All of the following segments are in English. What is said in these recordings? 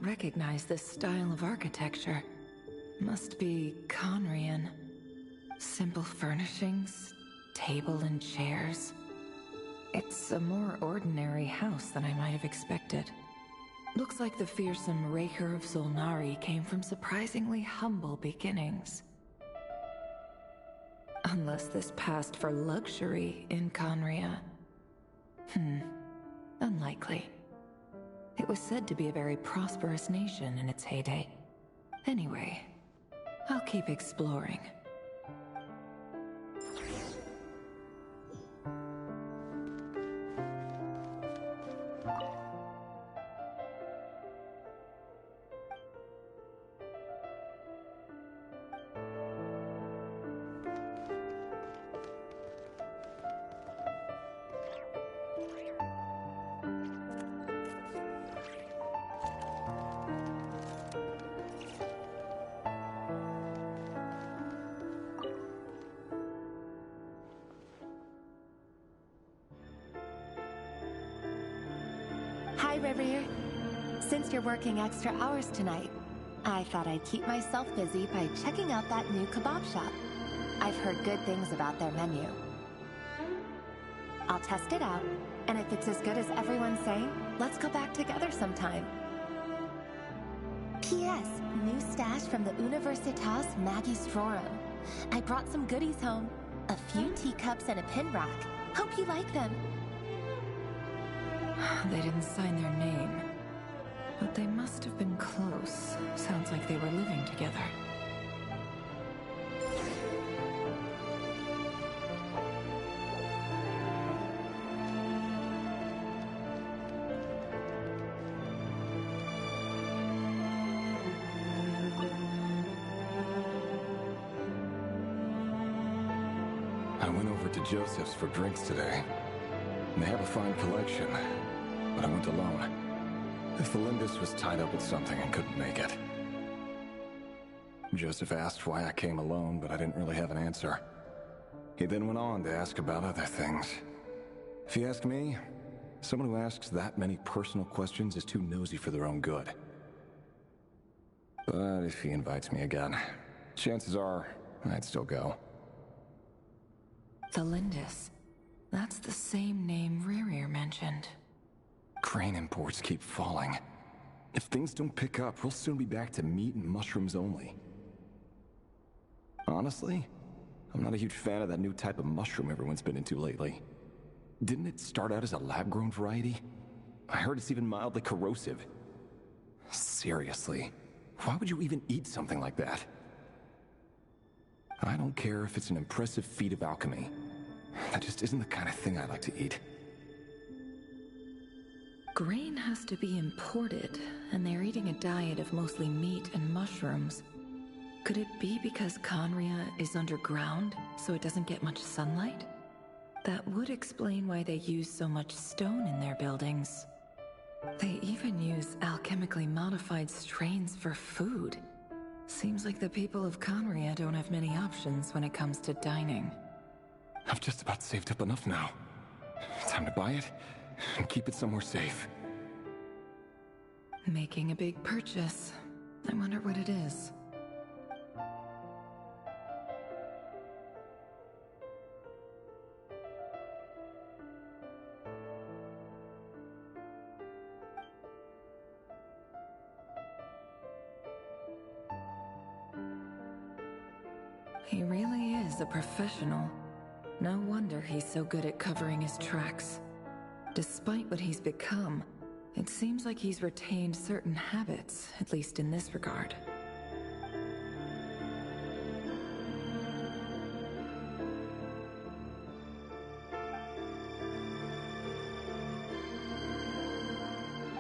recognize this style of architecture. Must be Conrian. Simple furnishings, table and chairs. It's a more ordinary house than I might have expected. Looks like the fearsome Raker of Zulnari came from surprisingly humble beginnings. Unless this passed for luxury in Conria. Unlikely. It was said to be a very prosperous nation in its heyday. Anyway, I'll keep exploring. Hi, River. Since you're working extra hours tonight, I thought I'd keep myself busy by checking out that new kebab shop. I've heard good things about their menu. I'll test it out, and if it's as good as everyone's saying, let's go back together sometime. P.S. New stash from the Universitas Magistrorum. I brought some goodies home. A few teacups and a pin rack. Hope you like them. They didn't sign their name, but they must have been close. Sounds like they were living together. I went over to Joseph's for drinks today. They have a fine collection, but I went alone. Felindus was tied up with something and couldn't make it. Joseph asked why I came alone, but I didn't really have an answer. He then went on to ask about other things. If you ask me, someone who asks that many personal questions is too nosy for their own good. But if he invites me again, chances are I'd still go. Felindus. That's the same name Rerir mentioned. Crane imports keep falling. If things don't pick up, we'll soon be back to meat and mushrooms only. Honestly, I'm not a huge fan of that new type of mushroom everyone's been into lately. Didn't it start out as a lab-grown variety? I heard it's even mildly corrosive. Seriously, why would you even eat something like that? I don't care if it's an impressive feat of alchemy. That just isn't the kind of thing I like to eat. Grain has to be imported, and they're eating a diet of mostly meat and mushrooms. Could it be because Conria is underground, so it doesn't get much sunlight? That would explain why they use so much stone in their buildings. They even use alchemically modified strains for food. Seems like the people of Conria don't have many options when it comes to dining. I've just about saved up enough now. Time to buy it and keep it somewhere safe. Making a big purchase. I wonder what it is. He really is a professional. No wonder he's so good at covering his tracks. Despite what he's become, it seems like he's retained certain habits, at least in this regard.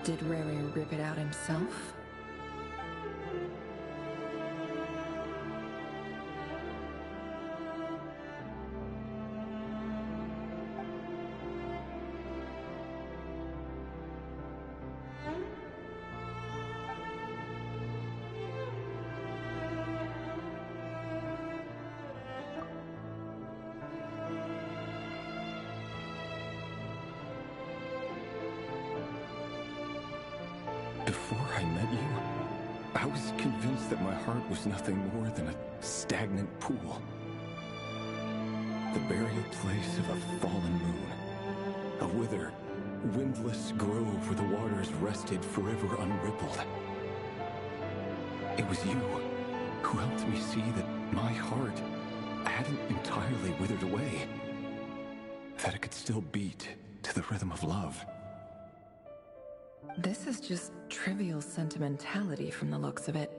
Did Rary rip it out himself? Before I met you, I was convinced that my heart was nothing more than a stagnant pool. The burial place of a fallen moon. A withered, windless grove where the waters rested forever unrippled. It was you who helped me see that my heart hadn't entirely withered away. That it could still beat to the rhythm of love. This is just trivial sentimentality from the looks of it.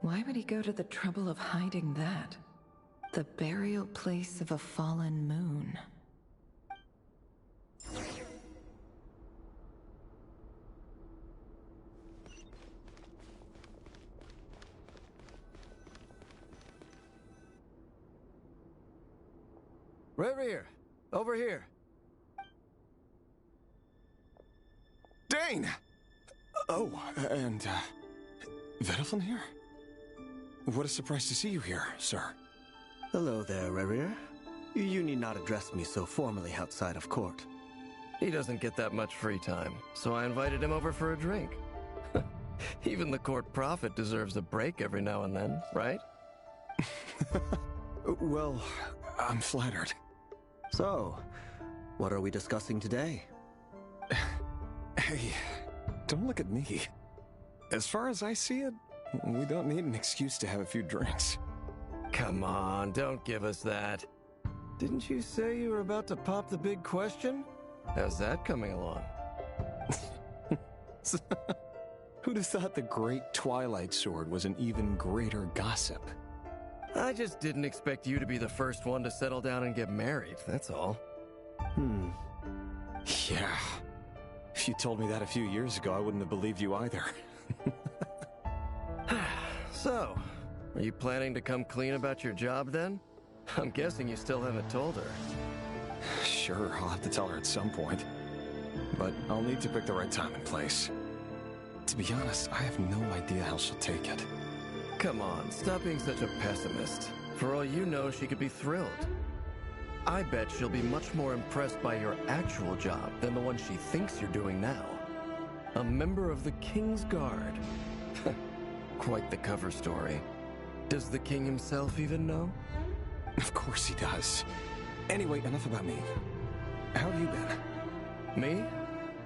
Why would he go to the trouble of hiding that? The burial place of a fallen moon. Reverie, over here. Dane! Oh, and, Vediflin here? What a surprise to see you here, sir. Hello there, Reverie. You need not address me so formally outside of court. He doesn't get that much free time, so I invited him over for a drink. Even the court prophet deserves a break every now and then, right? Well, I'm flattered. So, what are we discussing today? Hey, don't look at me. As far as I see it, we don't need an excuse to have a few drinks. Come on, don't give us that. Didn't you say you were about to pop the big question? How's that coming along? Who'd have thought the great Twilight Sword was an even greater gossip? I just didn't expect you to be the first one to settle down and get married, that's all. Yeah. If you told me that a few years ago, I wouldn't have believed you either. So, are you planning to come clean about your job then? I'm guessing you still haven't told her. Sure, I'll have to tell her at some point. But I'll need to pick the right time and place. To be honest, I have no idea how she'll take it. Come on, stop being such a pessimist. For all you know, she could be thrilled. I bet she'll be much more impressed by your actual job than the one she thinks you're doing now. A member of the King's Guard. Quite the cover story. Does the king himself even know? Of course he does. Anyway, enough about me. How have you been? Me?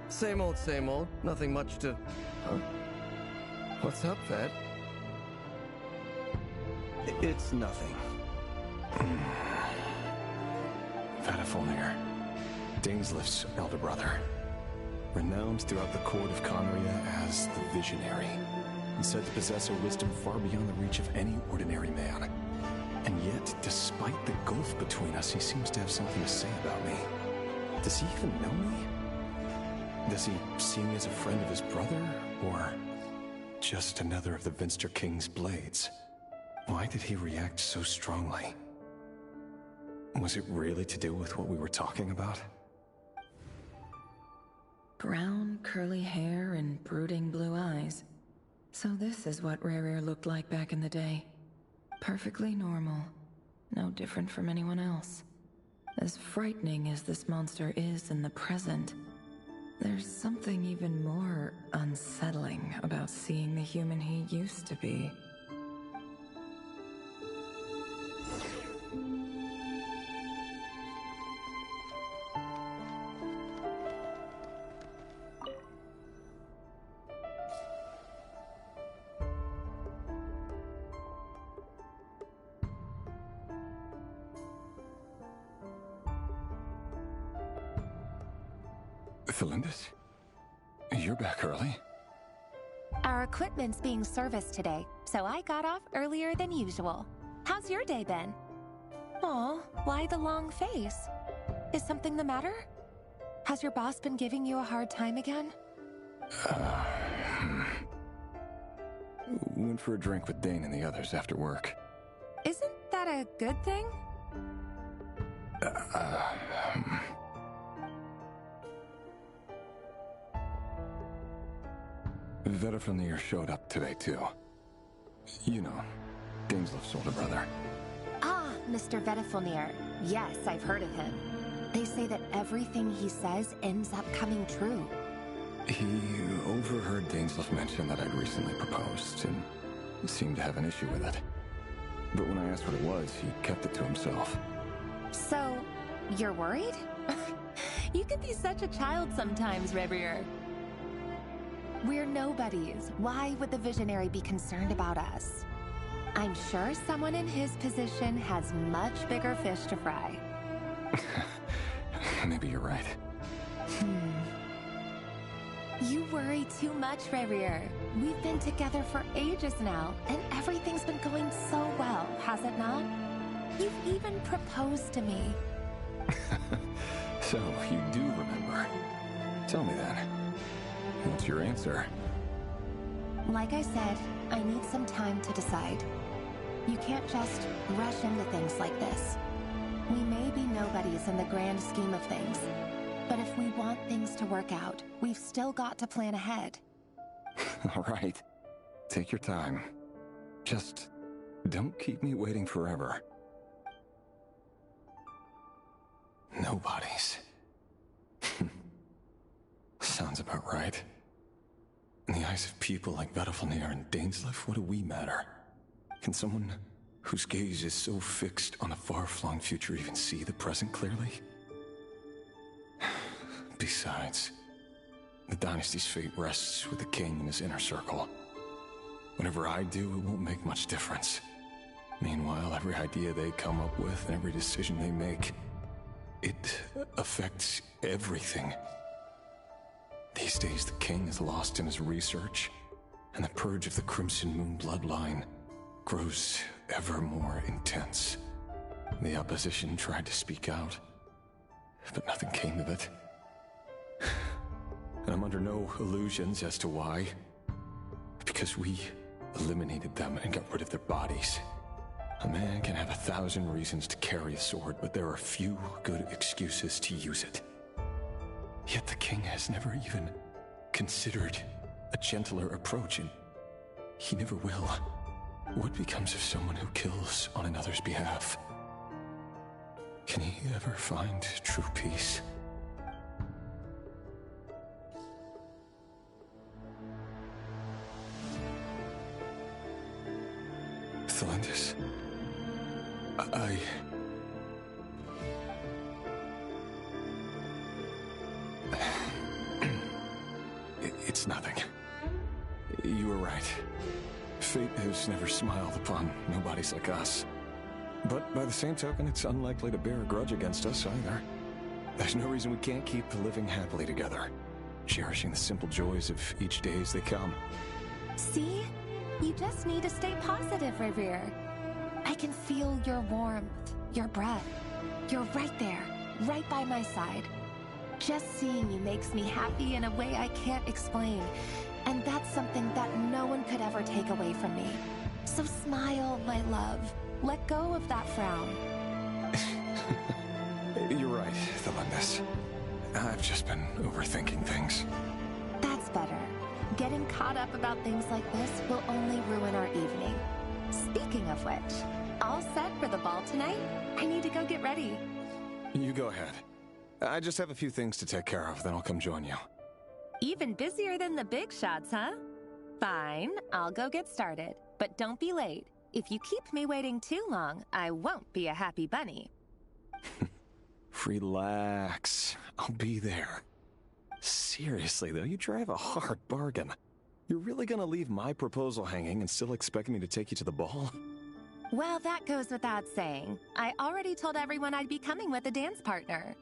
Same old, same old. Nothing much to... Huh? What's up, Vet? It's nothing. Vediflin, Dainslift's elder brother. Renowned throughout the court of Conria as the Visionary, and said to possess a wisdom far beyond the reach of any ordinary man. And yet, despite the gulf between us, he seems to have something to say about me. Does he even know me? Does he see me as a friend of his brother, or just another of the Vinster King's blades? Why did he react so strongly? Was it really to do with what we were talking about? Brown, curly hair and brooding blue eyes. So this is what Rerir looked like back in the day. Perfectly normal. No different from anyone else. As frightening as this monster is in the present, there's something even more unsettling about seeing the human he used to be. Felindus? You're back early? Our equipment's being serviced today, so I got off earlier than usual. How's your day been? Aw, why the long face? Is something the matter? Has your boss been giving you a hard time again? Went for a drink with Dane and the others after work. Isn't that a good thing? Vediflin showed up today, too. You know, Dainslift's older brother. Ah, Mr. Vediflin. Yes, I've heard of him. They say that everything he says ends up coming true. He overheard Dainsleif mention that I'd recently proposed, and seemed to have an issue with it. But when I asked what it was, he kept it to himself. So, you're worried? You could be such a child sometimes, Revier. We're nobodies. Why would the Visionary be concerned about us? I'm sure someone in his position has much bigger fish to fry. Maybe you're right. You worry too much, Revier. We've been together for ages now, and everything's been going so well, has it not? You've even proposed to me. So, you do remember. Tell me then. What's your answer? Like I said, I need some time to decide. You can't just rush into things like this. We may be nobodies in the grand scheme of things, but if we want things to work out, we've still got to plan ahead. All right. Take your time. Just don't keep me waiting forever. Nobodies. Sounds about right. In the eyes of people like Vettelfnir and Dainsleif, what do we matter? Can someone whose gaze is so fixed on a far-flung future even see the present clearly? Besides, the dynasty's fate rests with the king and his inner circle. Whatever I do, it won't make much difference. Meanwhile, every idea they come up with and every decision they make, it affects everything. These days, the king is lost in his research, and the purge of the Crimson Moon bloodline grows ever more intense. The opposition tried to speak out, but nothing came of it. And I'm under no illusions as to why. Because we eliminated them and got rid of their bodies. A man can have 1,000 reasons to carry a sword, but there are few good excuses to use it. Yet the king has never even considered a gentler approach, and he never will. What becomes of someone who kills on another's behalf? Can he ever find true peace? Thelendis, It's nothing. You were right. Fate has never smiled upon nobodies like us. But by the same token, it's unlikely to bear a grudge against us either. There's no reason we can't keep living happily together, cherishing the simple joys of each day as they come. See? You just need to stay positive, Revier. I can feel your warmth, your breath. You're right there, right by my side. Just seeing you makes me happy in a way I can't explain. And that's something that no one could ever take away from me. So smile, my love. Let go of that frown. You're right, Thelendis. I've just been overthinking things. That's better. Getting caught up about things like this will only ruin our evening. Speaking of which, all set for the ball tonight? I need to go get ready. You go ahead. I just have a few things to take care of, then I'll come join you. Even busier than the big shots, huh? Fine, I'll go get started. But don't be late. If you keep me waiting too long, I won't be a happy bunny. Relax. I'll be there. Seriously, though, you drive a hard bargain. You're really gonna leave my proposal hanging and still expect me to take you to the ball? Well, that goes without saying. I already told everyone I'd be coming with a dance partner.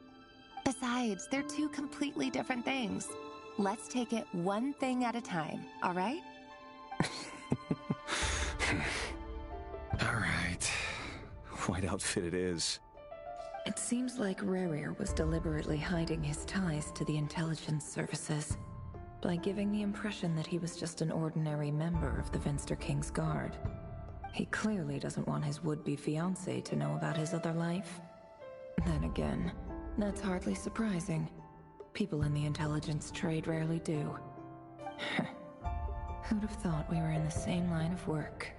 Besides, they're two completely different things. Let's take it one thing at a time, all right? All right. White outfit it is. It seems like Rerir was deliberately hiding his ties to the intelligence services by giving the impression that he was just an ordinary member of the Venster King's Guard. He clearly doesn't want his would-be fiancée to know about his other life. Then again, that's hardly surprising. People in the intelligence trade rarely do. Who'd have thought we were in the same line of work?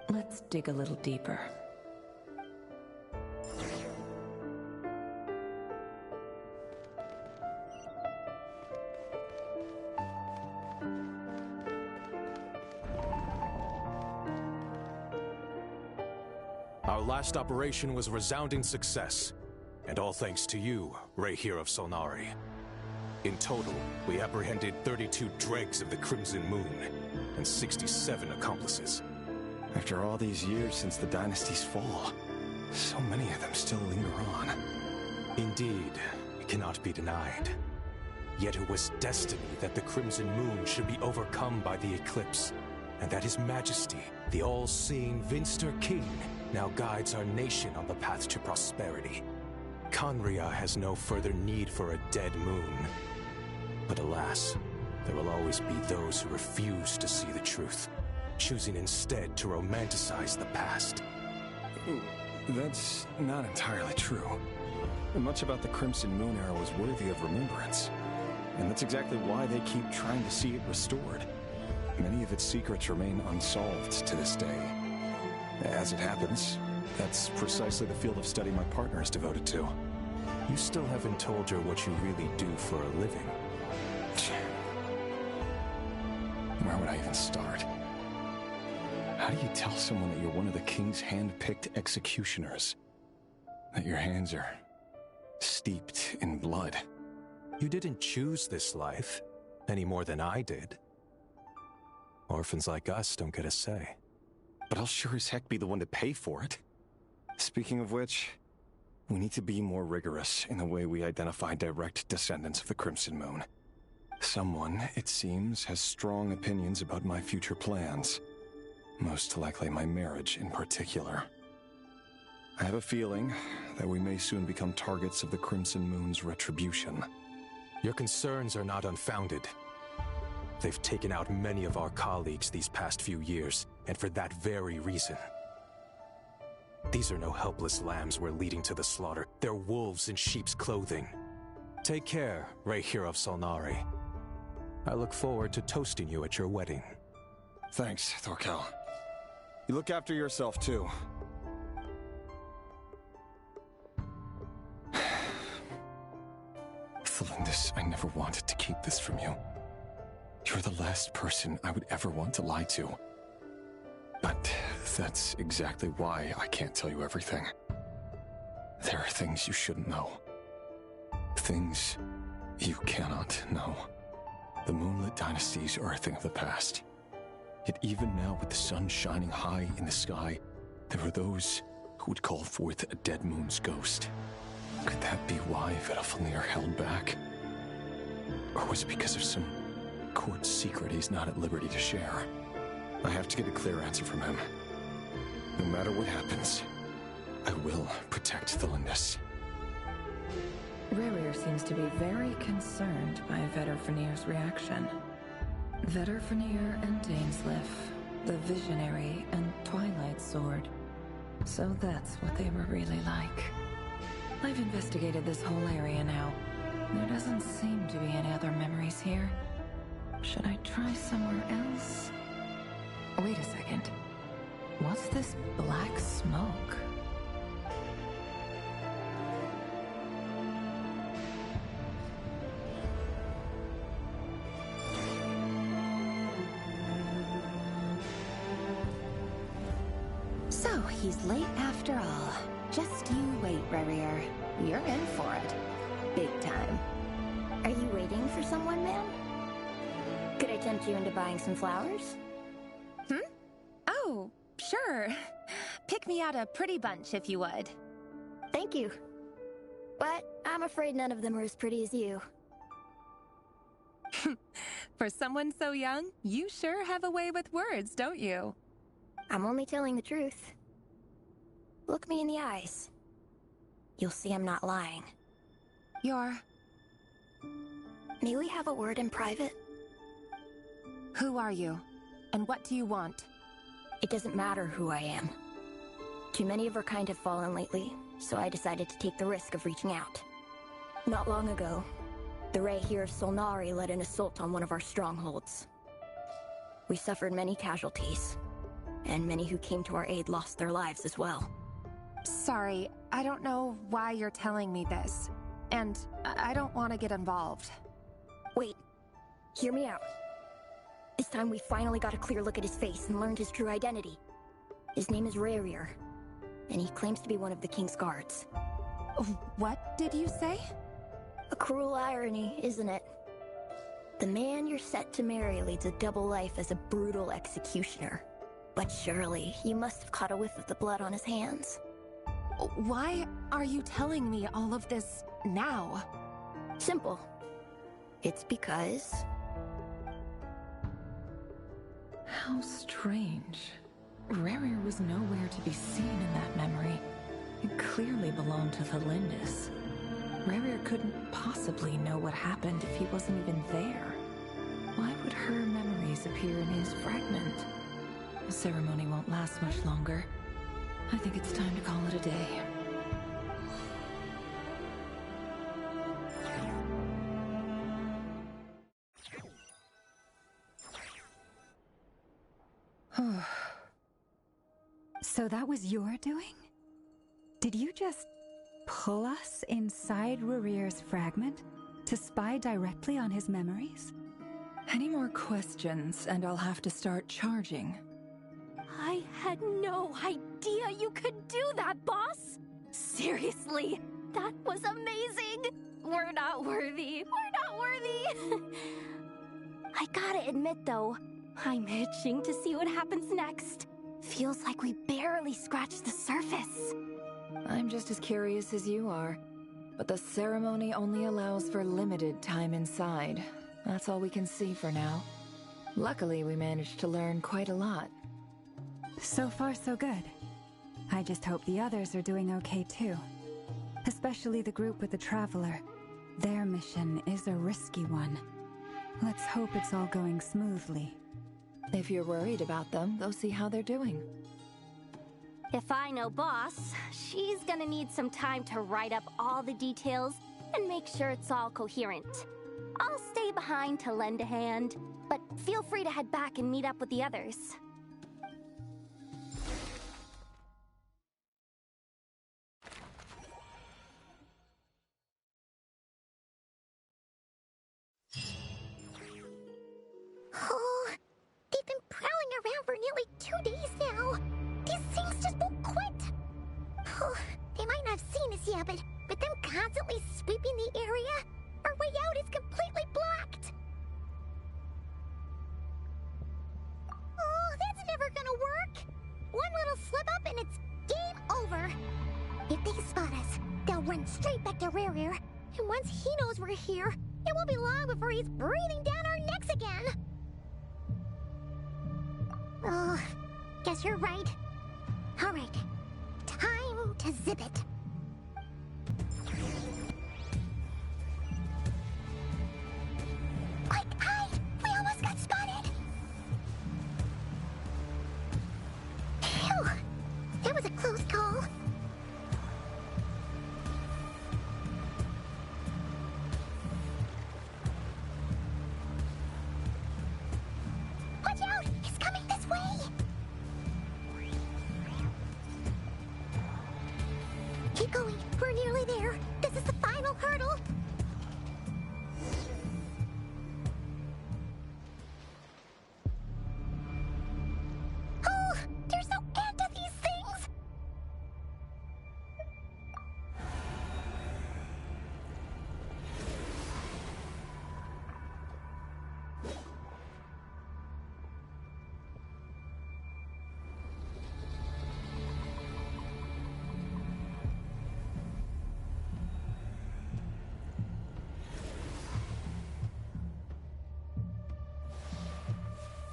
Let's dig a little deeper. Our last operation was a resounding success, and all thanks to you, Ray here of Solnari. In total, we apprehended 32 dregs of the Crimson Moon, and 67 accomplices. After all these years since the dynasty's fall, so many of them still linger on. Indeed, it cannot be denied. Yet it was destiny that the Crimson Moon should be overcome by the eclipse, and that His Majesty, the all-seeing Vinster King, now guides our nation on the path to prosperity. Conria has no further need for a dead moon. But alas, there will always be those who refuse to see the truth, choosing instead to romanticize the past. That's not entirely true. Much about the Crimson Moon era was worthy of remembrance, and that's exactly why they keep trying to see it restored. Many of its secrets remain unsolved to this day. As it happens, that's precisely the field of study my partner is devoted to. You still haven't told her what you really do for a living. Where would I even start? How do you tell someone that you're one of the king's hand-picked executioners? That your hands are steeped in blood? You didn't choose this life, any more than I did. Orphans like us don't get a say. But I'll sure as heck be the one to pay for it. Speaking of which, we need to be more rigorous in the way we identify direct descendants of the Crimson Moon. Someone, it seems, has strong opinions about my future plans. Most likely my marriage in particular. I have a feeling that we may soon become targets of the Crimson Moon's retribution. Your concerns are not unfounded. They've taken out many of our colleagues these past few years, and for that very reason. These are no helpless lambs we're leading to the slaughter. They're wolves in sheep's clothing. Take care, Ray here of Solnari. I look forward to toasting you at your wedding. Thanks, Thorkel. You look after yourself, too. Thelindis, I never wanted to keep this from you. You're the last person I would ever want to lie to. But that's exactly why I can't tell you everything. There are things you shouldn't know. Things you cannot know. The moonlit dynasties are a thing of the past. Yet even now, with the sun shining high in the sky, there are those who would call forth a dead moon's ghost. Could that be why Vitafilnir held back? Or was it because of some court secret he's not at liberty to share? I have to get a clear answer from him. No matter what happens, I will protect Thelindis. Rerir seems to be very concerned by Vitafilnir's reaction. Vitafilnir and Dainsleif, the Visionary and Twilight Sword. So that's what they were really like. I've investigated this whole area now. There doesn't seem to be any other memories here. Should I try somewhere else? Wait a second. What's this black smoke? So, he's late after all. Just you wait, Rerir. You're in for it. Big time. Are you waiting for someone, ma'am? Could I tempt you into buying some flowers? Oh, sure. Pick me out a pretty bunch if you would. Thank you. But I'm afraid none of them are as pretty as you. For someone so young, you sure have a way with words, don't you? I'm only telling the truth. Look me in the eyes. You'll see I'm not lying. May we have a word in private? Who are you? And what do you want? It doesn't matter who I am. Too many of our kind have fallen lately, so I decided to take the risk of reaching out. Not long ago, the Ray here of Solnari led an assault on one of our strongholds. We suffered many casualties, and many who came to our aid lost their lives as well. Sorry, I don't know why you're telling me this. And I don't want to get involved. Wait, hear me out. This time we finally got a clear look at his face and learned his true identity. His name is Rerir. and he claims to be one of the king's guards. What did you say? A cruel irony, isn't it? The man you're set to marry leads a double life as a brutal executioner. But surely, you must have caught a whiff of the blood on his hands. Why are you telling me all of this now? Simple. It's because... How strange. Rerir was nowhere to be seen in that memory. It clearly belonged to the Lindis. Rerir couldn't possibly know what happened if he wasn't even there. Why would her memories appear in his fragment? The ceremony won't last much longer. I think it's time to call it a day. So that was your doing? Did you just pull us inside Rerir's fragment to spy directly on his memories? Any more questions, and I'll have to start charging. I had no idea you could do that, boss! Seriously, that was amazing! We're not worthy. We're not worthy! I gotta admit, though, I'm itching to see what happens next. Feels like we barely scratched the surface. I'm just as curious as you are, but the ceremony only allows for limited time inside. That's all we can see for now. Luckily, we managed to learn quite a lot. So far, so good. I just hope the others are doing okay too. Especially the group with the Traveler. Their mission is a risky one. Let's hope it's all going smoothly. If you're worried about them, go see how they're doing. If I know boss, she's gonna need some time to write up all the details and make sure it's all coherent. I'll stay behind to lend a hand, but feel free to head back and meet up with the others. Oh, they've been prowling around for nearly 2 days now. These things just won't quit. Oh, they might not have seen us yet, but with them constantly sweeping the area, our way out is completely blocked. Oh, that's never gonna work. One little slip up and it's game over. If they spot us, they'll run straight back to Rerir. And once he knows we're here, it won't be long before he's breathing down our necks again. Oh, guess you're right. All right, time to zip it. Quick, hide! We almost got spotted! Phew! That was a close call. Watch out! He's coming this way! Keep going. We're nearly there. This is the final hurdle. Oh, there's no end to these things.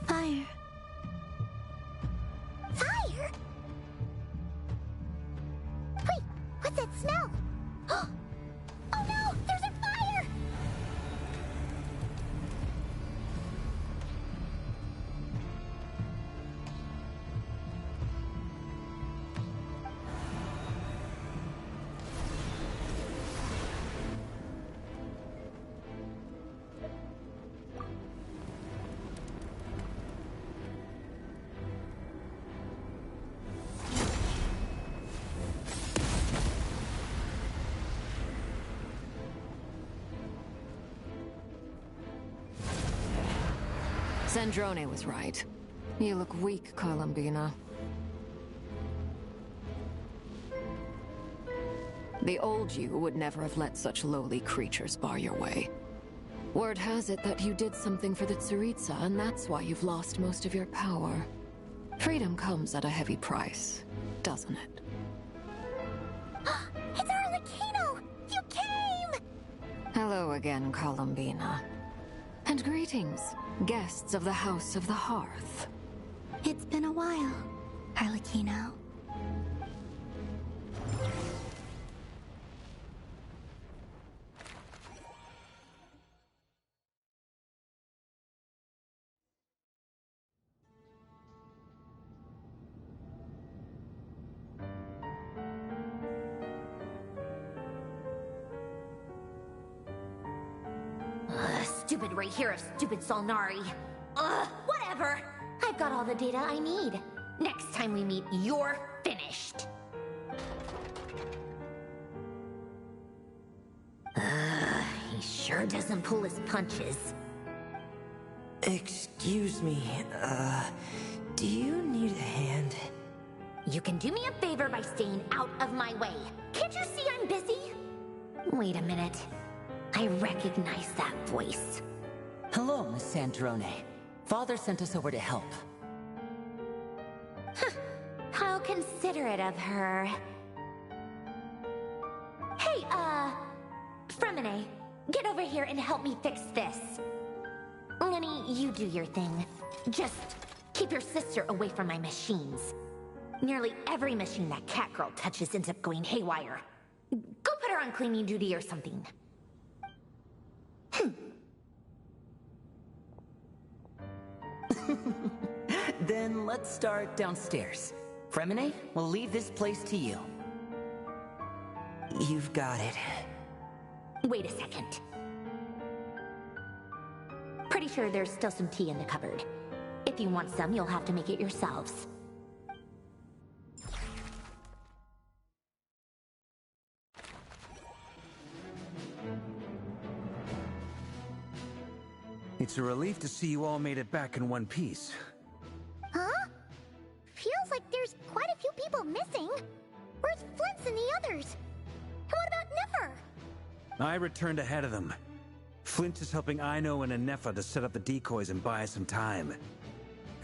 Fire. Fire? Wait, what's that smell? Oh no, there's a fire! Zandrone was right. You look weak, Columbina. The old you would never have let such lowly creatures bar your way. Word has it that you did something for the Tsaritsa, and that's why you've lost most of your power. Freedom comes at a heavy price, doesn't it? It's Arlecchino! You came! Hello again, Columbina. And greetings, guests of the House of the Hearth. It's been a while, Arlecchino. Stupid right here of stupid Solnari. Ugh, whatever. I've got all the data I need. Next time we meet, you're finished. He sure doesn't pull his punches. Excuse me, do you need a hand? You can do me a favor by staying out of my way. Can't you see I'm busy? Wait a minute. I recognize that voice. Hello, Miss Sandrone. Father sent us over to help. How considerate of her. Hey, Fremine, get over here and help me fix this. Lenny, you do your thing. Just keep your sister away from my machines. Nearly every machine that cat girl touches ends up going haywire. Go put her on cleaning duty or something. Then let's start downstairs. Fremine, we'll leave this place to you. You've got it. Wait a second. Pretty sure there's still some tea in the cupboard. If you want some, you'll have to make it yourselves. It's a relief to see you all made it back in one piece. Huh? Feels like there's quite a few people missing. Where's Flint's and the others? And what about Nefer? I returned ahead of them. Flint is helping Aino and Anefa to set up the decoys and buy some time.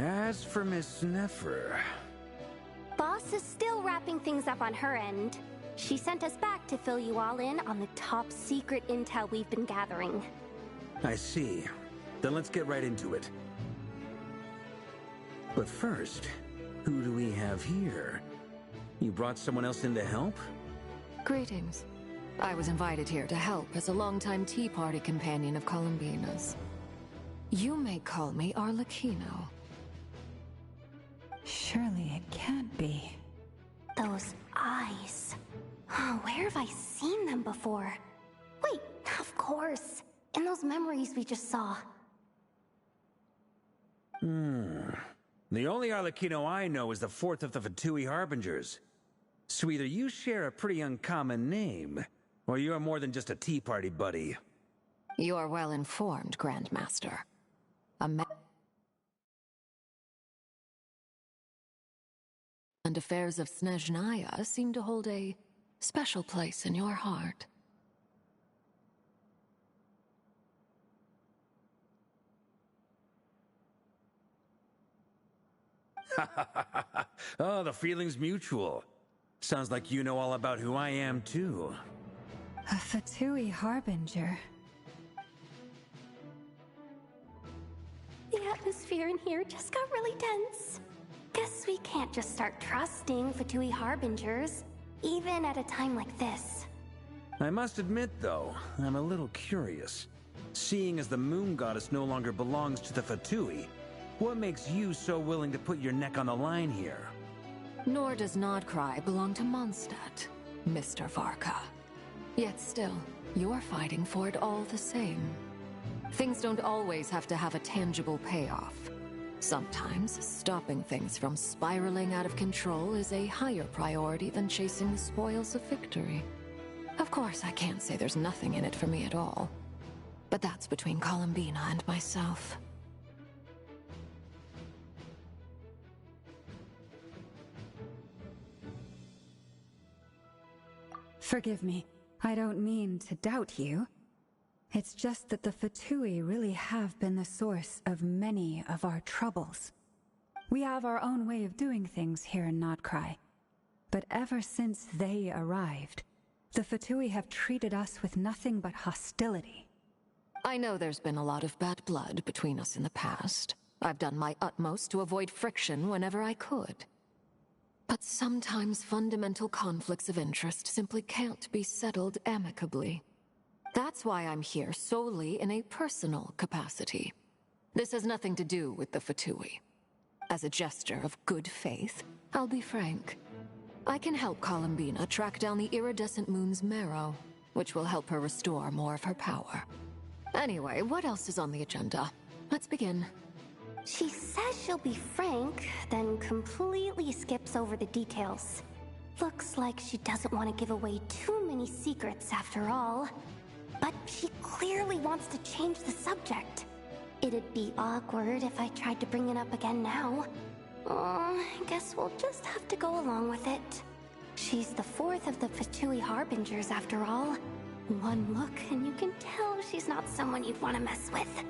As for Miss Nefer... Boss is still wrapping things up on her end. She sent us back to fill you all in on the top secret intel we've been gathering. I see. Then let's get right into it. But first, who do we have here? You brought someone else in to help? Greetings. I was invited here to help as a longtime Tea Party companion of Columbina's. You may call me Arlecchino. Surely it can't be. Those eyes. Oh, where have I seen them before? Wait, of course. In those memories we just saw. The only Arlecchino I know is the fourth of the Fatui Harbingers. So either you share a pretty uncommon name, or you're more than just a Tea Party buddy. You are well informed, Grandmaster. And affairs of Snezhnaya seem to hold a special place in your heart. Oh, the feeling's mutual. Sounds like you know all about who I am, too. A Fatui Harbinger. The atmosphere in here just got really tense. Guess we can't just start trusting Fatui Harbingers, even at a time like this. I must admit, though, I'm a little curious. Seeing as the Moon Goddess no longer belongs to the Fatui, what makes you so willing to put your neck on the line here? Nor does Nodcry belong to Mondstadt, Mr. Varka. Yet still, you're fighting for it all the same. Things don't always have to have a tangible payoff. Sometimes, stopping things from spiraling out of control is a higher priority than chasing the spoils of victory. Of course, I can't say there's nothing in it for me at all. But that's between Columbina and myself. Forgive me. I don't mean to doubt you. It's just that the Fatui really have been the source of many of our troubles. We have our own way of doing things here in Nodcry. But ever since they arrived, the Fatui have treated us with nothing but hostility. I know there's been a lot of bad blood between us in the past. I've done my utmost to avoid friction whenever I could. But sometimes fundamental conflicts of interest simply can't be settled amicably. That's why I'm here solely in a personal capacity. This has nothing to do with the Fatui. As a gesture of good faith, I'll be frank. I can help Columbina track down the iridescent moon's marrow, which will help her restore more of her power. Anyway, what else is on the agenda? Let's begin. She says she'll be frank, then completely skips over the details. Looks like she doesn't want to give away too many secrets after all. But she clearly wants to change the subject. It'd be awkward if I tried to bring it up again now. I guess we'll just have to go along with it. She's the fourth of the Fatui Harbingers after all. One look and you can tell she's not someone you'd want to mess with.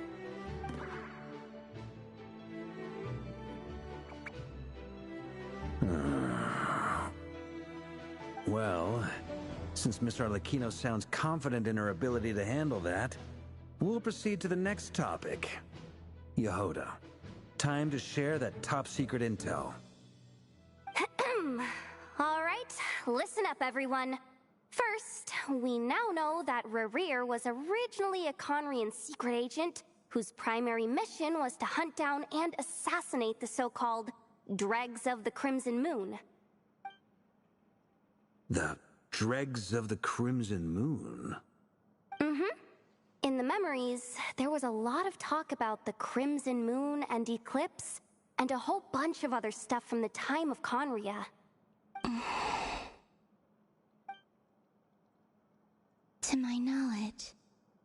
Well, since Miss Arlecchino sounds confident in her ability to handle that, we'll proceed to the next topic. Yehoda, time to share that top-secret intel. All right, listen up, everyone. First, we now know that Rerir was originally a Conrian secret agent whose primary mission was to hunt down and assassinate the so-called Dregs of the Crimson Moon. The Dregs of the Crimson Moon? In the memories, there was a lot of talk about the Crimson Moon and Eclipse, and a whole bunch of other stuff from the time of Conria. To my knowledge,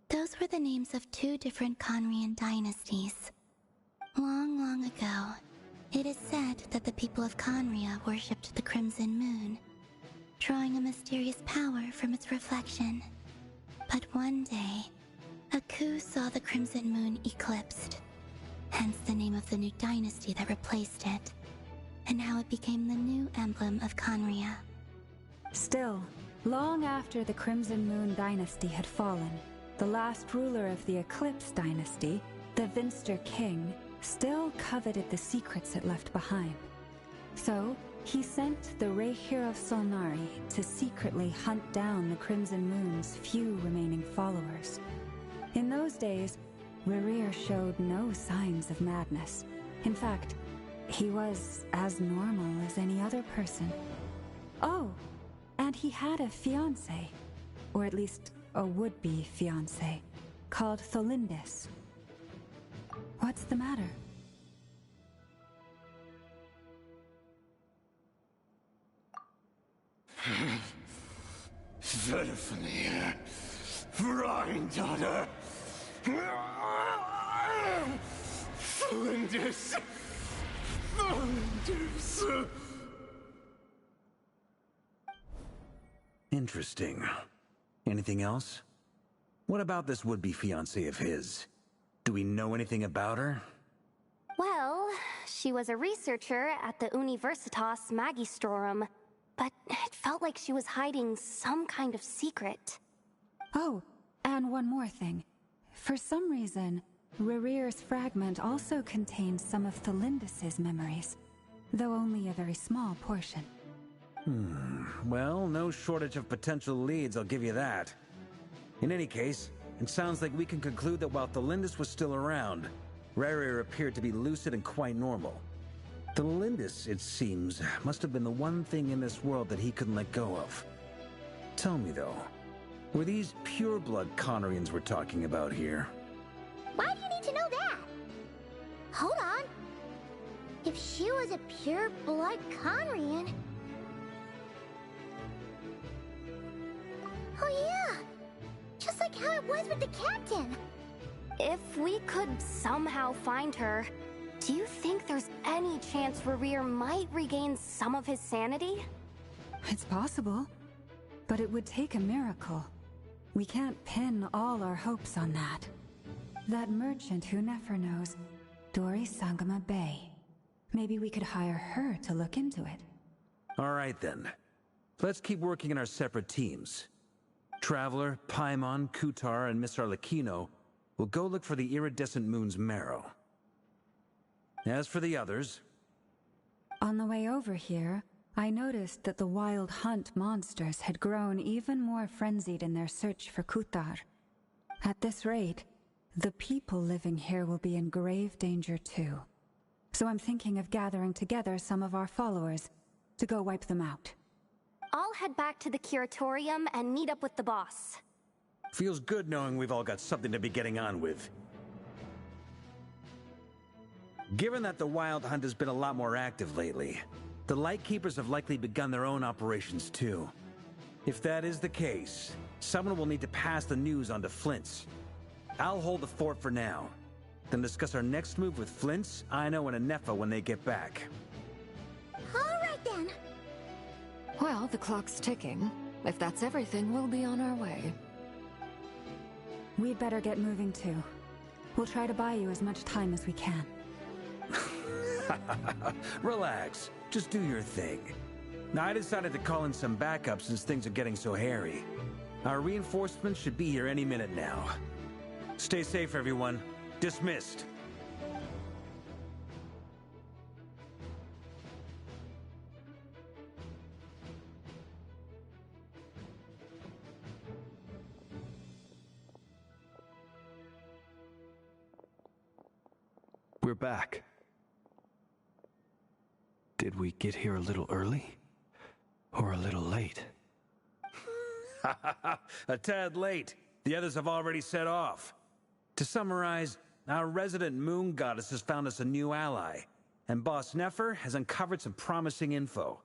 those were the names of two different Conrian dynasties. Long, long ago, it is said that the people of Conria worshipped the Crimson Moon, drawing a mysterious power from its reflection. But one day, a coup saw the Crimson Moon eclipsed, hence the name of the new dynasty that replaced it, and how it became the new emblem of Conria. Still, long after the Crimson Moon dynasty had fallen, the last ruler of the Eclipse dynasty, the Vinster King, still coveted the secrets it left behind. So, he sent the Rehir of Solnari to secretly hunt down the Crimson Moon's few remaining followers. In those days, Rerir showed no signs of madness. In fact, he was as normal as any other person. Oh, and he had a fiancé, or at least a would-be fiancé, called Tholindis. What's the matter? Verfnir, Rhine-daughter, Tholindis, Tholindis. Interesting. Anything else? What about this would-be fiancé of his? Do we know anything about her? Well, she was a researcher at the Universitas Magistrorum, but it felt like she was hiding some kind of secret. Oh, and one more thing. For some reason, Rerir's fragment also contains some of Tholindis' memories, though only a very small portion. Well, no shortage of potential leads, I'll give you that. In any case, it sounds like we can conclude that while Tholindis was still around, Rerir appeared to be lucid and quite normal. Tholindis, it seems, must have been the one thing in this world that he couldn't let go of. Tell me, though, were these pure-blood Conrians we're talking about here? Why do you need to know that? Hold on. If she was a pure-blood Conrian... Oh yeah! Just like how it was with the captain! If we could somehow find her, do you think there's any chance Rerir might regain some of his sanity? It's possible. but it would take a miracle. We can't pin all our hopes on that. That merchant who Nefer knows, Dori Sangama Bay. Maybe we could hire her to look into it. All right then. Let's keep working in our separate teams. Traveler, Paimon, Kutar, and Miss Arlecchino will go look for the iridescent moon's marrow. As for the others... On the way over here, I noticed that the Wild Hunt monsters had grown even more frenzied in their search for Kutar. At this rate, the people living here will be in grave danger too. So I'm thinking of gathering together some of our followers to go wipe them out. I'll head back to the curatorium and meet up with the boss. Feels good knowing we've all got something to be getting on with. Given that the Wild Hunt has been a lot more active lately, the Lightkeepers have likely begun their own operations too. If that is the case, someone will need to pass the news on to Flint's. I'll hold the fort for now, then discuss our next move with Flint's, Aino, and Anefa when they get back. Alright then. Well, the clock's ticking. If that's everything, we'll be on our way. We'd better get moving too. We'll try to buy you as much time as we can. Relax. Just do your thing. Now, I decided to call in some backup since things are getting so hairy. Our reinforcements should be here any minute now. Stay safe, everyone. Dismissed. We're back. Did we get here a little early? Or a little late? A tad late. The others have already set off. To summarize, our resident moon goddess has found us a new ally, and Boss Nefer has uncovered some promising info.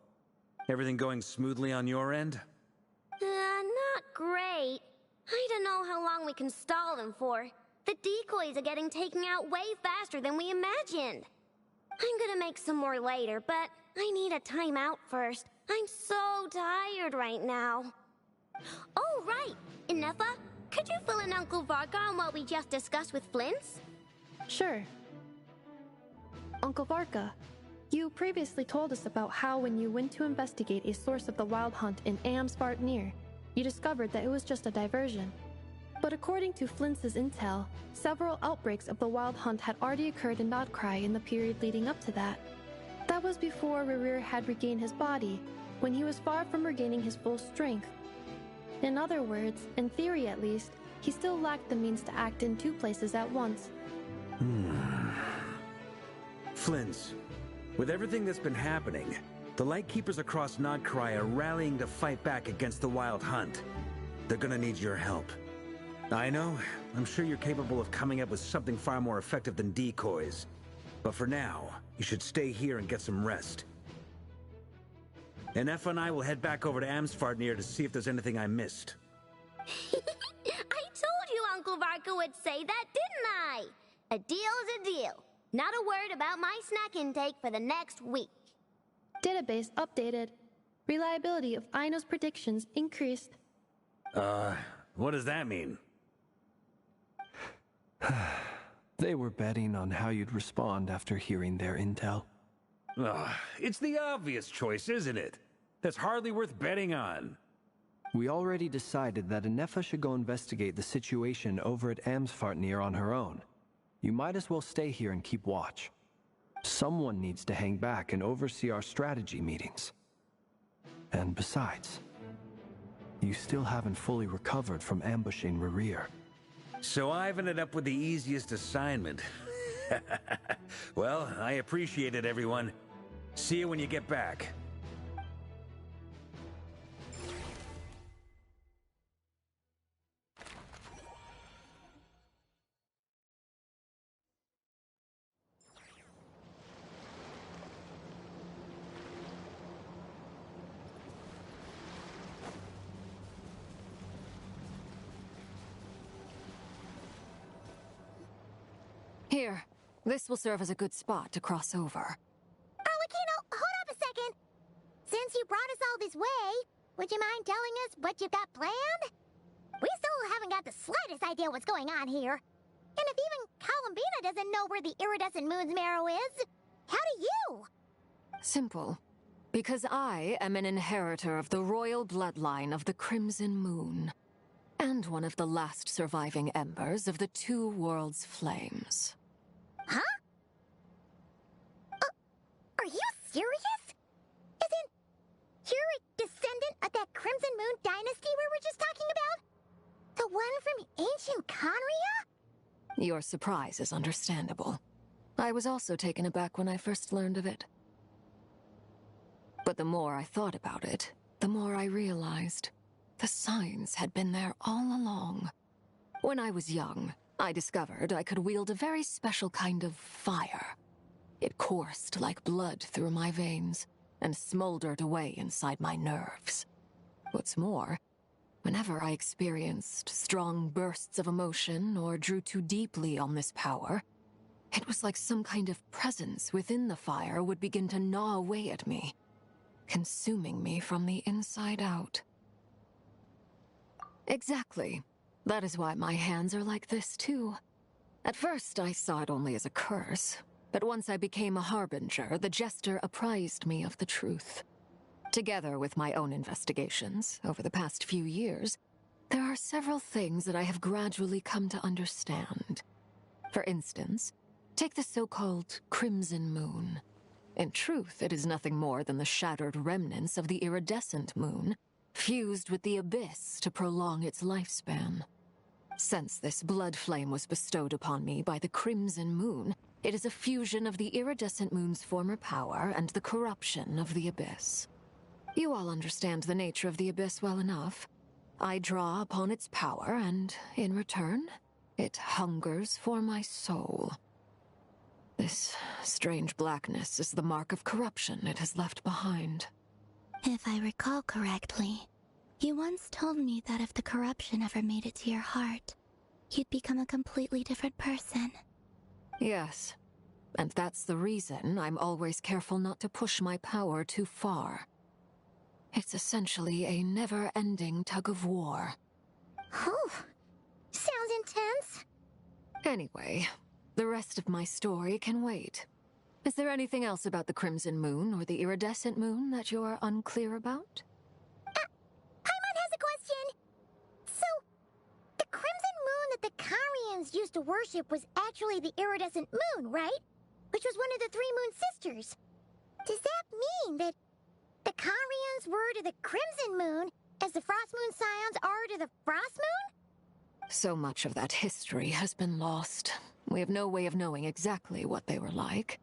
Everything going smoothly on your end? Not great. I don't know how long we can stall them for. The decoys are getting taken out way faster than we imagined. I'm gonna make some more later, but I need a timeout first. I'm so tired right now. Oh, right! Inefa, could you fill in Uncle Varka on what we just discussed with Flint's? Sure. Uncle Varka, you previously told us about how when you went to investigate a source of the Wild Hunt in Amsvartnir, you discovered that it was just a diversion. But according to Flint's intel, several outbreaks of the Wild Hunt had already occurred in Nodcry in the period leading up to that. That was before Rerir had regained his body, when he was far from regaining his full strength. In other words, in theory at least, he still lacked the means to act in two places at once. Flint's, with everything that's been happening, the Lightkeepers across Nodcry are rallying to fight back against the Wild Hunt. They're gonna need your help. I know, I'm sure you're capable of coming up with something far more effective than decoys. But for now, you should stay here and get some rest. And Effa and I will head back over to Amsvartnir to see if there's anything I missed. I told you Uncle Varka would say that, didn't I? A deal's a deal. Not a word about my snack intake for the next week. Database updated. Reliability of Aino's predictions increased. What does that mean? They were betting on how you'd respond after hearing their intel. It's the obvious choice, isn't it? That's hardly worth betting on. We already decided that Anefa should go investigate the situation over at Amsvartnir on her own. You might as well stay here and keep watch. Someone needs to hang back and oversee our strategy meetings. And besides, you still haven't fully recovered from ambushing Rerir. So I've ended up with the easiest assignment. Well, I appreciate it, everyone. See you when you get back. Here, this will serve as a good spot to cross over. Arlecchino, hold up a second. Since you brought us all this way, would you mind telling us what you've got planned? We still haven't got the slightest idea what's going on here. And if even Columbina doesn't know where the iridescent moon's marrow is, how do you? Simple. Because I am an inheritor of the royal bloodline of the Crimson Moon, and one of the last surviving embers of the Two Worlds' flames. Huh? Are you serious? Isn't you're a descendant of that Crimson Moon dynasty we were just talking about? The one from ancient Conria? Your surprise is understandable. I was also taken aback when I first learned of it. But the more I thought about it, the more I realized the signs had been there all along. When I was young, I discovered I could wield a very special kind of fire. It coursed like blood through my veins and smoldered away inside my nerves. What's more, whenever I experienced strong bursts of emotion or drew too deeply on this power, it was like some kind of presence within the fire would begin to gnaw away at me, consuming me from the inside out. Exactly. That is why my hands are like this, too. At first, I saw it only as a curse, but once I became a harbinger, the jester apprised me of the truth. Together with my own investigations, over the past few years, there are several things that I have gradually come to understand. For instance, take the so-called Crimson Moon. In truth, it is nothing more than the shattered remnants of the iridescent moon, fused with the Abyss to prolong its lifespan. Since this blood flame was bestowed upon me by the Crimson Moon, it is a fusion of the iridescent moon's former power and the corruption of the Abyss. You all understand the nature of the Abyss well enough. I draw upon its power, and in return, it hungers for my soul. This strange blackness is the mark of corruption it has left behind. If I recall correctly, you once told me that if the corruption ever made it to your heart, you'd become a completely different person. Yes, and that's the reason I'm always careful not to push my power too far. It's essentially a never-ending tug-of-war. Oh, sounds intense. Anyway, the rest of my story can wait. Is there anything else about the Crimson Moon or the Iridescent Moon that you're unclear about? Paimon has a question. So, the Crimson Moon that the Carians used to worship was actually the Iridescent Moon, right? Which was one of the three Moon Sisters. Does that mean that the Carians were to the Crimson Moon as the Frost Moon Scions are to the Frost Moon? So much of that history has been lost. We have no way of knowing exactly what they were like.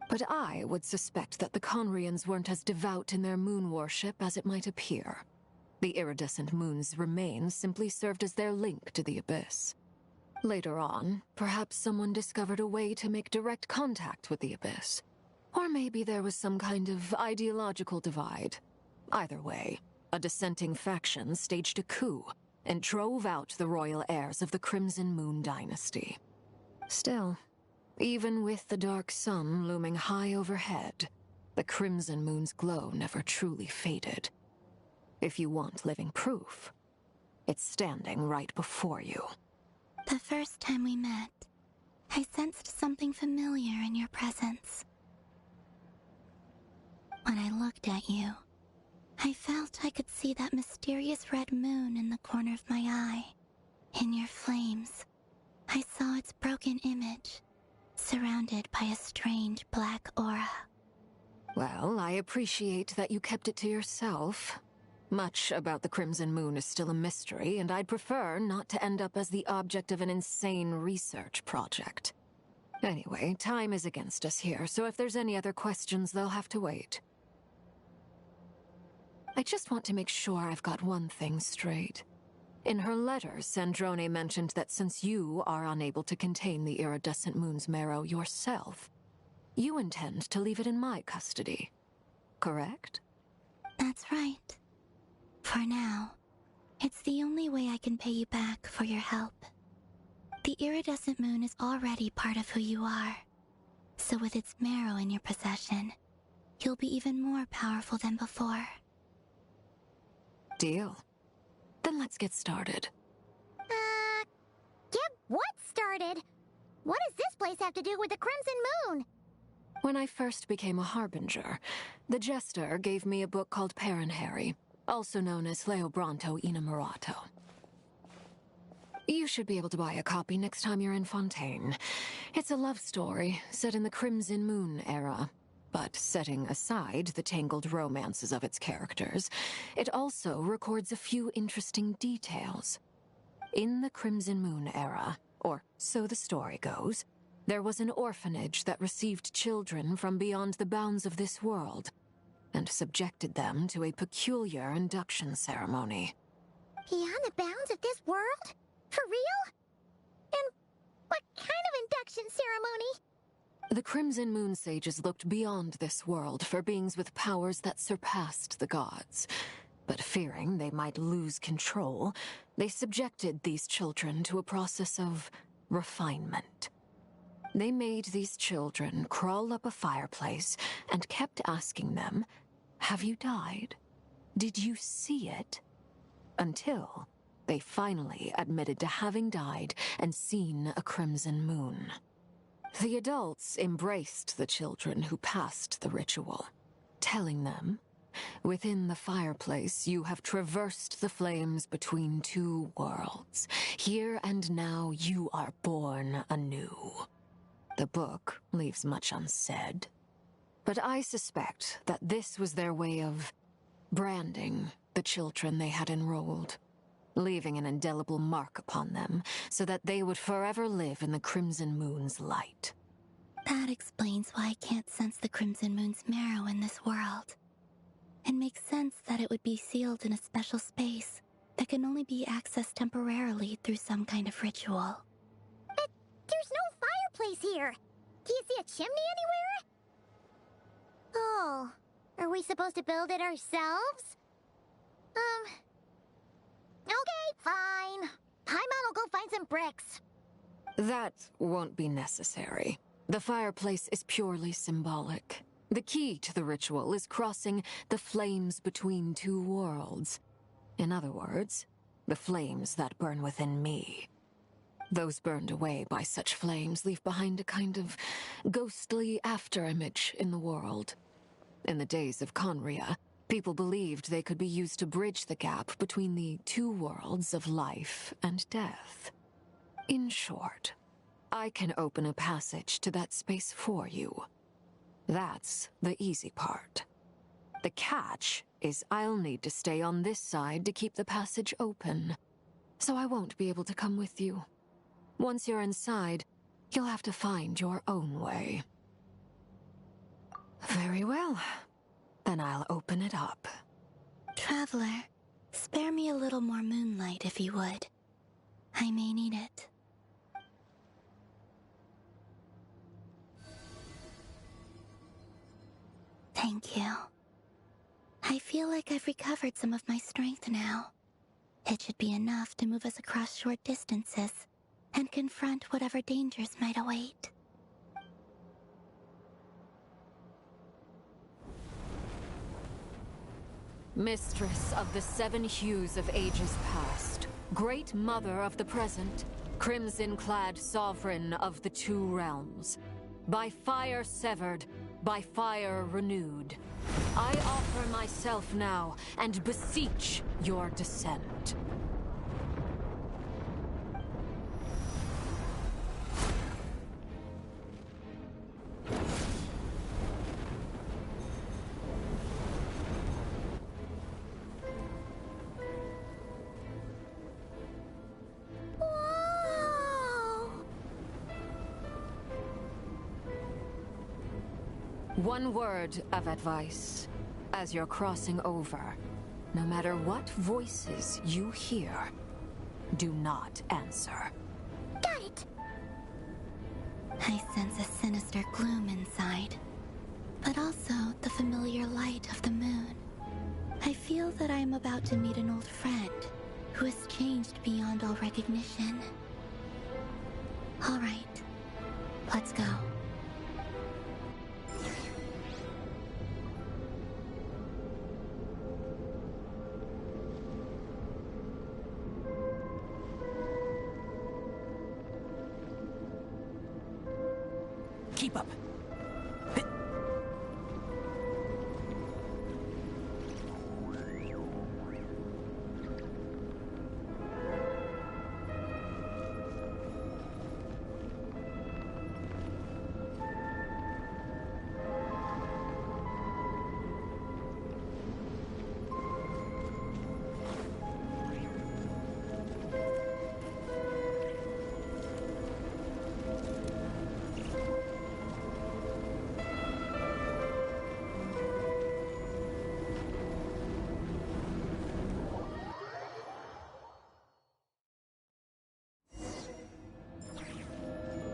But I would suspect that the Conrians weren't as devout in their moon worship as it might appear. The iridescent moon's remains simply served as their link to the Abyss. Later on, perhaps someone discovered a way to make direct contact with the Abyss. Or maybe there was some kind of ideological divide. Either way, a dissenting faction staged a coup and drove out the royal heirs of the Crimson Moon dynasty. Still, even with the dark sun looming high overhead, the Crimson Moon's glow never truly faded. If you want living proof, it's standing right before you. The first time we met, I sensed something familiar in your presence. When I looked at you, I felt I could see that mysterious red moon in the corner of my eye. In your flames, I saw its broken image, surrounded by a strange black aura. Well, I appreciate that you kept it to yourself. Much about the Crimson Moon is still a mystery, and I'd prefer not to end up as the object of an insane research project. Anyway, time is against us here, so if there's any other questions, they'll have to wait. I just want to make sure I've got one thing straight. In her letter, Sandrone mentioned that since you are unable to contain the iridescent moon's marrow yourself, you intend to leave it in my custody. Correct? That's right. For now, it's the only way I can pay you back for your help. The iridescent moon is already part of who you are, so with its marrow in your possession, you'll be even more powerful than before. Deal. Then let's get started. Get what started? What does this place have to do with the Crimson Moon? When I first became a Harbinger, the Jester gave me a book called Paranhari, also known as Leobranto Innamorato. You should be able to buy a copy next time you're in Fontaine. It's a love story set in the Crimson Moon era. But setting aside the tangled romances of its characters, it also records a few interesting details. In the Crimson Moon era, or so the story goes, there was an orphanage that received children from beyond the bounds of this world, and subjected them to a peculiar induction ceremony. Beyond the bounds of this world? For real? And what kind of induction ceremony? The Crimson Moon sages looked beyond this world for beings with powers that surpassed the gods. But fearing they might lose control, they subjected these children to a process of refinement. They made these children crawl up a fireplace and kept asking them, "Have you died? Did you see it?" Until they finally admitted to having died and seen a crimson moon. The adults embraced the children who passed the ritual, telling them, "Within the fireplace, you have traversed the flames between two worlds. Here and now, you are born anew." The book leaves much unsaid, but I suspect that this was their way of branding the children they had enrolled, leaving an indelible mark upon them so that they would forever live in the Crimson Moon's light. That explains why I can't sense the Crimson Moon's marrow in this world. It makes sense that it would be sealed in a special space that can only be accessed temporarily through some kind of ritual. But there's no fireplace here. Do you see a chimney anywhere? Oh, are we supposed to build it ourselves? Okay, fine. Paimon will go find some bricks. That won't be necessary. The fireplace is purely symbolic. The key to the ritual is crossing the flames between two worlds. In other words, the flames that burn within me. Those burned away by such flames leave behind a kind of ghostly afterimage in the world. In the days of Conria, people believed they could be used to bridge the gap between the two worlds of life and death. In short, I can open a passage to that space for you. That's the easy part. The catch is I'll need to stay on this side to keep the passage open, so I won't be able to come with you. Once you're inside, you'll have to find your own way. Very well. Then I'll open it up. Traveler, spare me a little more moonlight if you would. I may need it. Thank you. I feel like I've recovered some of my strength now. It should be enough to move us across short distances and confront whatever dangers might await. Mistress of the seven hues of ages past, great mother of the present, crimson-clad sovereign of the two realms, by fire severed, by fire renewed, I offer myself now and beseech your descent. One word of advice. As you're crossing over, no matter what voices you hear, do not answer. Got it! I sense a sinister gloom inside, but also the familiar light of the moon. I feel that I am about to meet an old friend who has changed beyond all recognition. All right, let's go. Keep up.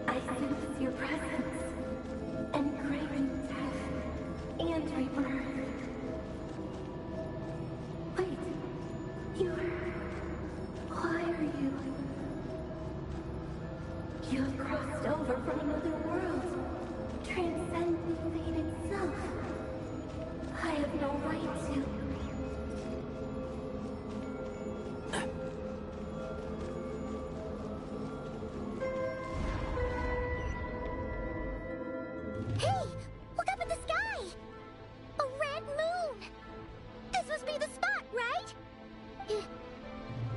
I sense your presence, and craving death and rebirth. Wait, why are you? You have crossed over from another world, transcending fate itself. I have no right to. Hey! Look up at the sky! A red moon! This must be the spot, right?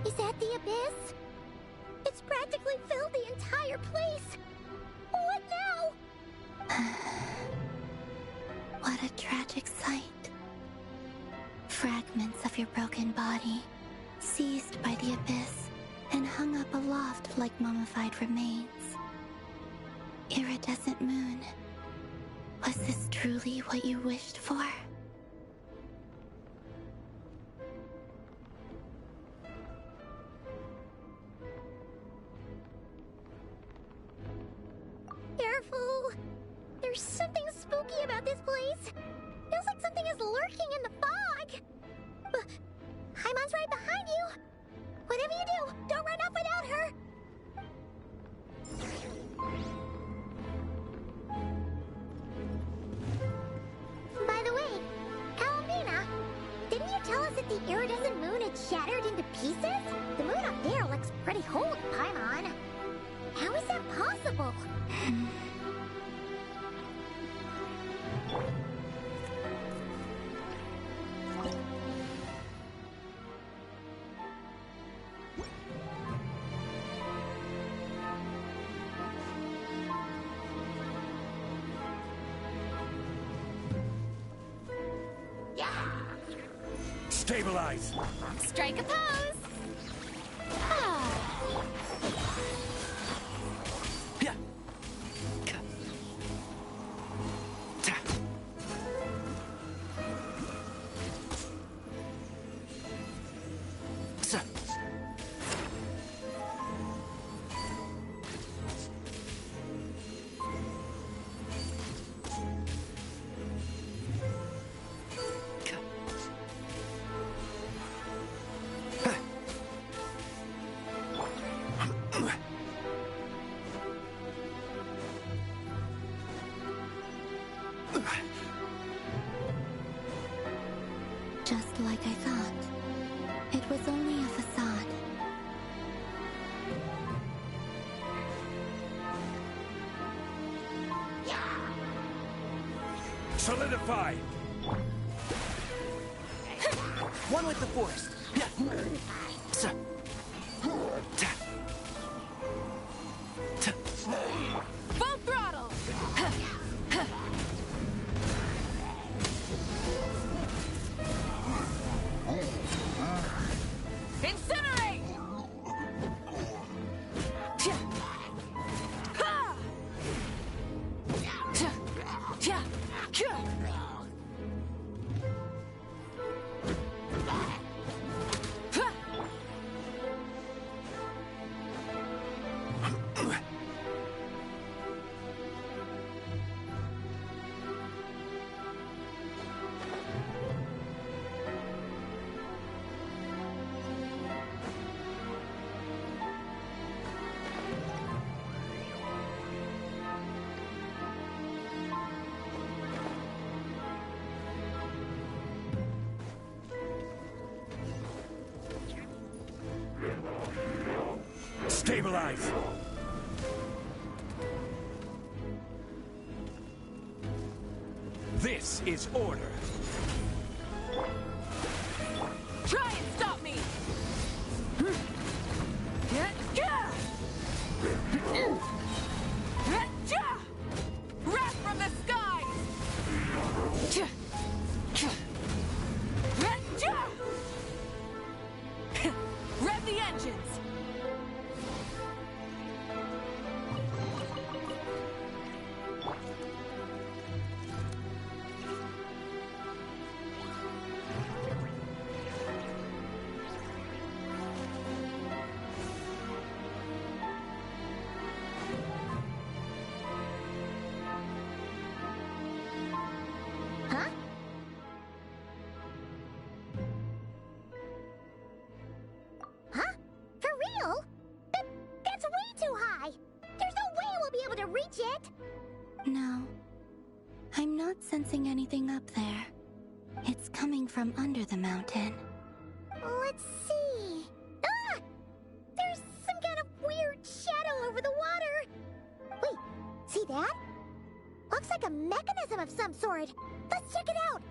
Is that the abyss? It's practically filled the entire place! What now? What a tragic sight. Fragments of your broken body, seized by the abyss, and hung up aloft like mummified remains. Iridescent moon. Was this truly what you wished for? Careful! There's something spooky about this place. Feels like something is lurking in the fog. Haimon's right behind you. Whatever you do, don't run off without her. By the way, Almina, didn't you tell us that the iridescent moon had shattered into pieces? The moon up there looks pretty whole, Paimon. How is that possible? Stabilize! Strike a pose! Ah. Yeah. Just like I thought. It was only a facade. Solidify! One with the forest. Full throttle! Incinerate! Stabilize! This is order. Try and stop me! Wrath from the skies! Rev the engines! No. I'm not sensing anything up there. It's coming from under the mountain. Let's see. Ah! There's some kind of weird shadow over the water. Wait, see that? Looks like a mechanism of some sort. Let's check it out.